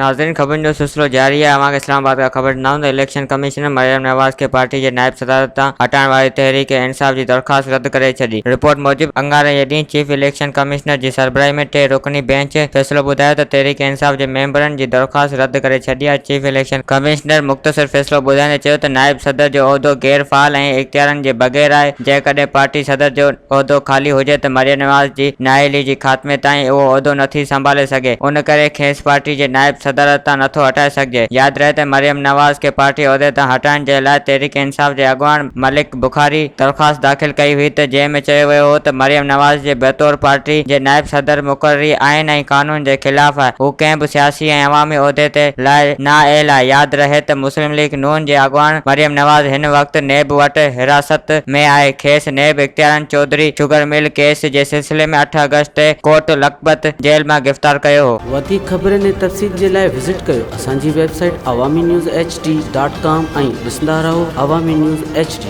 नाज़रीन खबर जो सिलसिलो जारी है। अवां इस्लामाबाद का खबर ॾिनऊं त इलेक्शन कमिश्नर मरियम नवाज़ खे पार्टी जे नायब सदारत तां हटाइण वारी तहरीक इंसाफ जी दरख़्वास्त रद्द करे छॾी। रिपोर्ट मूजिब अंगारे जे ॾींहुं चीफ इलेक्शन कमिश्नर जी सरबराही में 3 रुकनी बेंच फ़ैसिलो ॿुधायो त तहरीक इंसाफ जे मेंबरनि जी दरख़्वास्त रद्द करे छॾी आहे। चीफ इलेक्शन कमिश्नर मुख़्तसर फ़ैसिलो ॿुधाईंदे चयो त नायब सदर जो उहिदो गैर फ़ाल ऐं इख्तियारनि जे बग़ैर आहे। जेकॾहिं पार्टी सदर जो उहिदो ख़ाली हुजे त मरियम नवाज़ जी नाअहली जी ख़ात्मे ताईं उहो उहिदो नथी संभाले सघे, उन करे खेसि पार्टी जे नायब सदारत तां नथो हटाए सघिजे। यादि रहे त मरियम नवाज़ खे पार्टी उहिदे तां हटाइण जे लाइ तहरीक इंसाफ जे अॻुवान मलिक बुखारी दरख़्वास्त दाख़िल कई हुई त जंहिं में चयो वियो हो त मरियम नवाज़ जे बतौर पार्टी जे नायब सदर मुक़ररी आइन ऐं क़ानून जे ख़िलाफ़ आहे। हू कंहिं बि सियासी ऐं अवामी उहिदे ते लाइ नाअहल आहे। यादि रहे त मुस्लिम लीग नून जे अॻुवान मरियम नवाज़ हिन वक़्तु नेब वटि हिरासत में आहे। खेसि नेब इख्तियारनि चौधरी शुगर मिल केस जे सिलसिले में 8 अगस्त ते कोर्ट लखपत जेल मां गिरफ़्तार कयो हो। वधीक ख़बरनि ऐं तफ़सील जे लाइ विज़िट कयो असांजी वेबसाइट awamiNewsHD.com ऐं ॾिसंदा रहो अवामी न्यूज़ HD।